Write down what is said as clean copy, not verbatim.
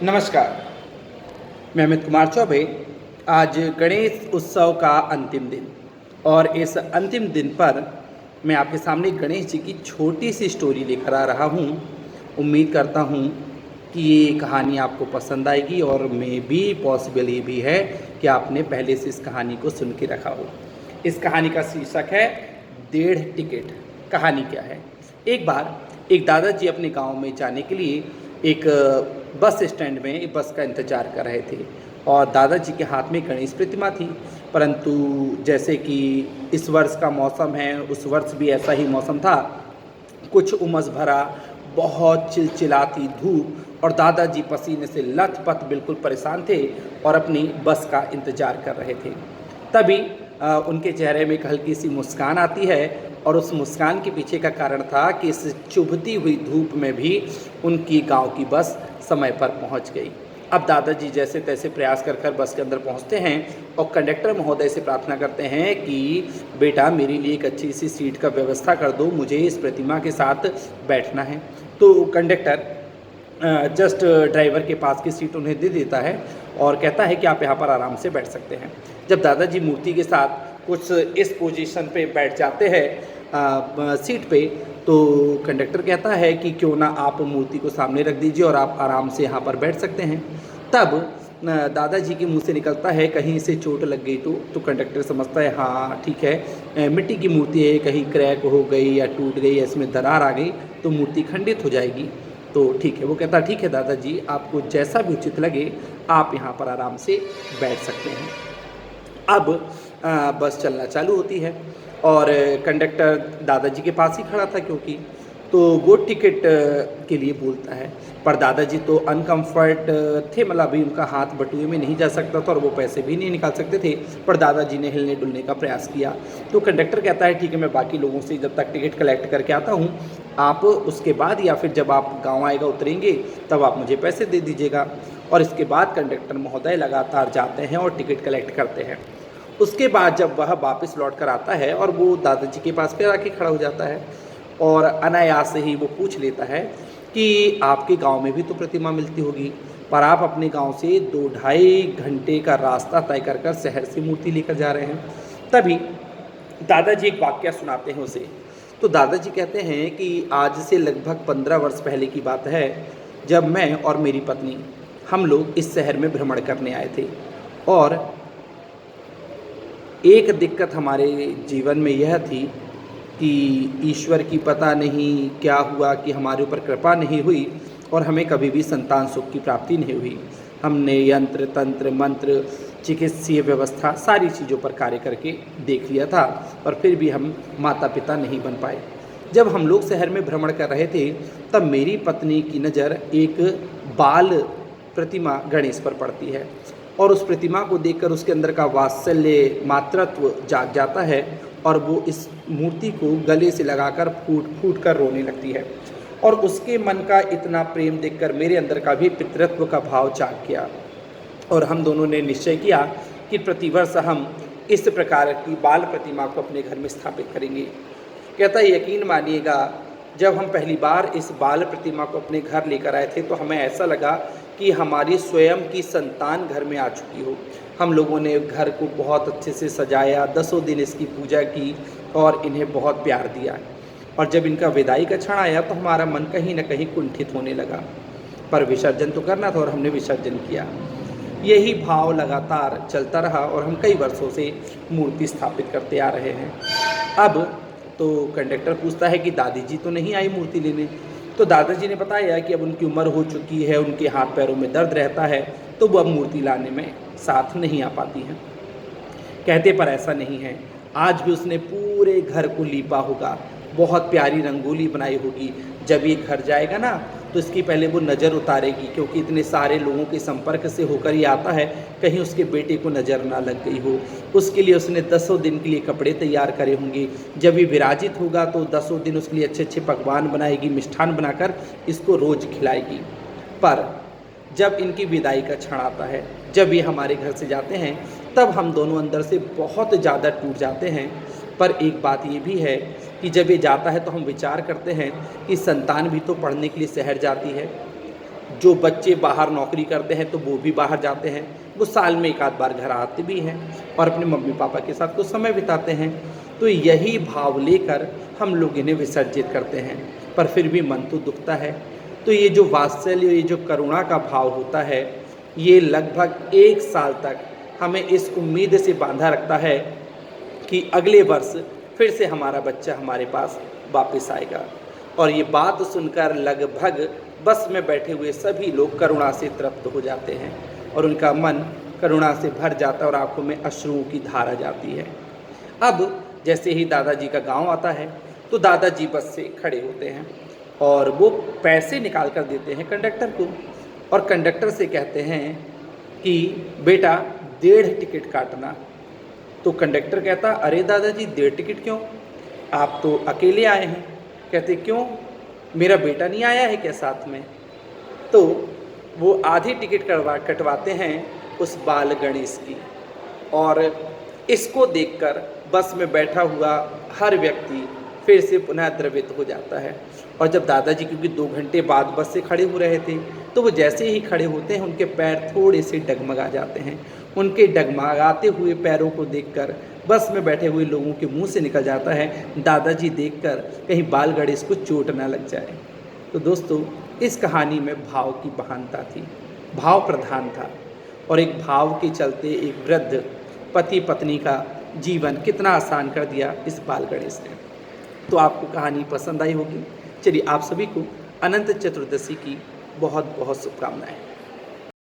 नमस्कार, मैं अमित कुमार चौबे। आज गणेश उत्सव का अंतिम दिन और इस अंतिम दिन पर मैं आपके सामने गणेश जी की छोटी सी स्टोरी लेकर आ रहा हूँ। उम्मीद करता हूँ कि ये कहानी आपको पसंद आएगी और मे बी पॉसिबल ये भी है कि आपने पहले से इस कहानी को सुन के रखा हो। इस कहानी का शीर्षक है डेढ़ टिकट। कहानी क्या है? एक बार एक दादाजी अपने गांव में जाने के लिए एक बस स्टैंड में एक बस का इंतज़ार कर रहे थे और दादाजी के हाथ में गणेश प्रतिमा थी। परंतु जैसे कि इस वर्ष का मौसम है, उस वर्ष भी ऐसा ही मौसम था। कुछ उमस भरा, बहुत चिलचिलाती धूप और दादाजी पसीने से लथपथ बिल्कुल परेशान थे और अपनी बस का इंतज़ार कर रहे थे। तभी उनके चेहरे में एक हल्की सी मुस्कान आती है और उस मुस्कान के पीछे का कारण था कि इस चुभती हुई धूप में भी उनकी गांव की बस समय पर पहुंच गई। अब दादाजी जैसे तैसे प्रयास कर बस के अंदर पहुंचते हैं और कंडक्टर महोदय से प्रार्थना करते हैं कि बेटा मेरे लिए एक अच्छी सी सीट का व्यवस्था कर दो, मुझे इस प्रतिमा के साथ बैठना है। तो कंडक्टर जस्ट ड्राइवर के पास की सीट उन्हें दे देता है और कहता है कि आप यहाँ पर आराम से बैठ सकते हैं। जब दादाजी मूर्ति के साथ कुछ इस पोजीशन पे बैठ जाते हैं सीट पे, तो कंडक्टर कहता है कि क्यों ना आप मूर्ति को सामने रख दीजिए और आप आराम से यहाँ पर बैठ सकते हैं। तब दादाजी के मुंह से निकलता है कहीं से चोट लग गई तो कंडक्टर समझता है हाँ ठीक है, मिट्टी की मूर्ति है, कहीं क्रैक हो गई या टूट गई या इसमें दरार आ गई तो मूर्ति खंडित हो जाएगी। तो ठीक है, वो कहता है ठीक है दादाजी, आपको जैसा भी उचित लगे आप यहाँ पर आराम से बैठ सकते हैं। अब बस चलना चालू होती है और कंडक्टर दादाजी के पास ही खड़ा था क्योंकि तो वो टिकट के लिए बोलता है। पर दादाजी तो अनकम्फर्ट थे, मतलब अभी उनका हाथ बटुए में नहीं जा सकता था और वो पैसे भी नहीं निकाल सकते थे। पर दादाजी ने हिलने डुलने का प्रयास किया तो कंडक्टर कहता है ठीक है, मैं बाकी लोगों से जब तक टिकट कलेक्ट करके आता हूँ, आप उसके बाद या फिर जब आप गाँव आएगा उतरेंगे तब आप मुझे पैसे दे दीजिएगा। और इसके बाद कंडक्टर महोदय लगातार जाते हैं और टिकट कलेक्ट करते हैं। उसके बाद जब वह वापस लौट कर आता है और वो दादाजी के पास फिर आके खड़ा हो जाता है और अनायास ही वो पूछ लेता है कि आपके गांव में भी तो प्रतिमा मिलती होगी, पर आप अपने गांव से 2-2.5 घंटे का रास्ता तय कर शहर से मूर्ति लेकर जा रहे हैं। तभी दादाजी एक वाक्य सुनाते हैं उसे। तो दादाजी कहते हैं कि आज से लगभग 15 वर्ष पहले की बात है, जब मैं और मेरी पत्नी हम लोग इस शहर में भ्रमण करने आए थे और एक दिक्कत हमारे जीवन में यह थी कि ईश्वर की पता नहीं क्या हुआ कि हमारे ऊपर कृपा नहीं हुई और हमें कभी भी संतान सुख की प्राप्ति नहीं हुई। हमने यंत्र तंत्र मंत्र चिकित्सीय व्यवस्था सारी चीज़ों पर कार्य करके देख लिया था और फिर भी हम माता पिता नहीं बन पाए। जब हम लोग शहर में भ्रमण कर रहे थे तब मेरी पत्नी की नज़र एक बाल प्रतिमा गणेश पर पड़ती है और उस प्रतिमा को देखकर उसके अंदर का वात्सल्य मातृत्व जाग जाता है और वो इस मूर्ति को गले से लगाकर फूट कर रोने लगती है। और उसके मन का इतना प्रेम देखकर मेरे अंदर का भी पितृत्व का भाव जाग गया और हम दोनों ने निश्चय किया कि प्रतिवर्ष हम इस प्रकार की बाल प्रतिमा को अपने घर में स्थापित करेंगे। कहता है यकीन मानिएगा, जब हम पहली बार इस बाल प्रतिमा को अपने घर लेकर आए थे तो हमें ऐसा लगा कि हमारी स्वयं की संतान घर में आ चुकी हो। हम लोगों ने घर को बहुत अच्छे से सजाया, 10 दिन इसकी पूजा की और इन्हें बहुत प्यार दिया। और जब इनका विदाई का क्षण आया तो हमारा मन कहीं न कहीं कुंठित होने लगा, पर विसर्जन तो करना था और हमने विसर्जन किया। यही भाव लगातार चलता रहा और हम कई वर्षों से मूर्ति स्थापित करते आ रहे हैं। अब तो कंडक्टर पूछता है कि दादी जी तो नहीं आई मूर्ति लेने? तो दादाजी ने बताया कि अब उनकी उम्र हो चुकी है, उनके हाथ पैरों में दर्द रहता है तो वो अब मूर्ति लाने में साथ नहीं आ पाती हैं। कहते पर ऐसा नहीं है, आज भी उसने पूरे घर को लीपा होगा, बहुत प्यारी रंगोली बनाई होगी। जब ये घर जाएगा ना तो इसकी पहले वो नज़र उतारेगी, क्योंकि इतने सारे लोगों के संपर्क से होकर ये आता है, कहीं उसके बेटे को नज़र ना लग गई हो। उसके लिए उसने 10 दिन के लिए कपड़े तैयार करे होंगे। जब ये विराजित होगा तो 10 दिन उसके लिए अच्छे अच्छे पकवान बनाएगी, मिष्ठान बनाकर इसको रोज़ खिलाएगी। पर जब इनकी विदाई का क्षण आता है, जब ये हमारे घर से जाते हैं, तब हम दोनों अंदर से बहुत ज़्यादा टूट जाते हैं। पर एक बात ये भी है कि जब ये जाता है तो हम विचार करते हैं कि संतान भी तो पढ़ने के लिए शहर जाती है, जो बच्चे बाहर नौकरी करते हैं तो वो भी बाहर जाते हैं, वो साल में एक आध बार घर आते भी हैं और अपने मम्मी पापा के साथ कुछ समय बिताते हैं। तो यही भाव लेकर हम लोग इन्हें विसर्जित करते हैं, पर फिर भी मन तो दुखता है। तो ये जो वात्सल्य, ये जो करुणा का भाव होता है, ये लगभग 1 साल तक हमें इस उम्मीद से बांधा रखता है कि अगले वर्ष फिर से हमारा बच्चा हमारे पास वापस आएगा। और ये बात सुनकर लगभग बस में बैठे हुए सभी लोग करुणा से तृप्त हो जाते हैं और उनका मन करुणा से भर जाता है और आंखों में अश्रुओं की धारा जाती है। अब जैसे ही दादाजी का गांव आता है तो दादाजी बस से खड़े होते हैं और वो पैसे निकाल कर देते हैं कंडक्टर को और कंडक्टर से कहते हैं कि बेटा 1.5 टिकट काटना। तो कंडक्टर कहता, अरे दादाजी 1.5 टिकट क्यों, आप तो अकेले आए हैं। कहते, क्यों, मेरा बेटा नहीं आया है क्या साथ में? तो वो आधी टिकट कटवाते हैं उस बाल गणेश की, और इसको देखकर बस में बैठा हुआ हर व्यक्ति फिर से पुनः द्रवित हो जाता है। और जब दादाजी क्योंकि 2 घंटे बाद बस से खड़े हो रहे थे, तो वो जैसे ही खड़े होते हैं उनके पैर थोड़े से डगमगा जाते हैं। उनके डगमगाते हुए पैरों को देखकर बस में बैठे हुए लोगों के मुंह से निकल जाता है, दादाजी देखकर कहीं बाल गणेश को चोट ना लग जाए। तो दोस्तों, इस कहानी में भाव की महानता थी, भाव प्रधान था, और एक भाव के चलते एक वृद्ध पति पत्नी का जीवन कितना आसान कर दिया इस बाल गणेश ने। तो आपको कहानी पसंद आई होगी। चलिए, आप सभी को अनंत चतुर्दशी की बहुत बहुत शुभकामनाएं।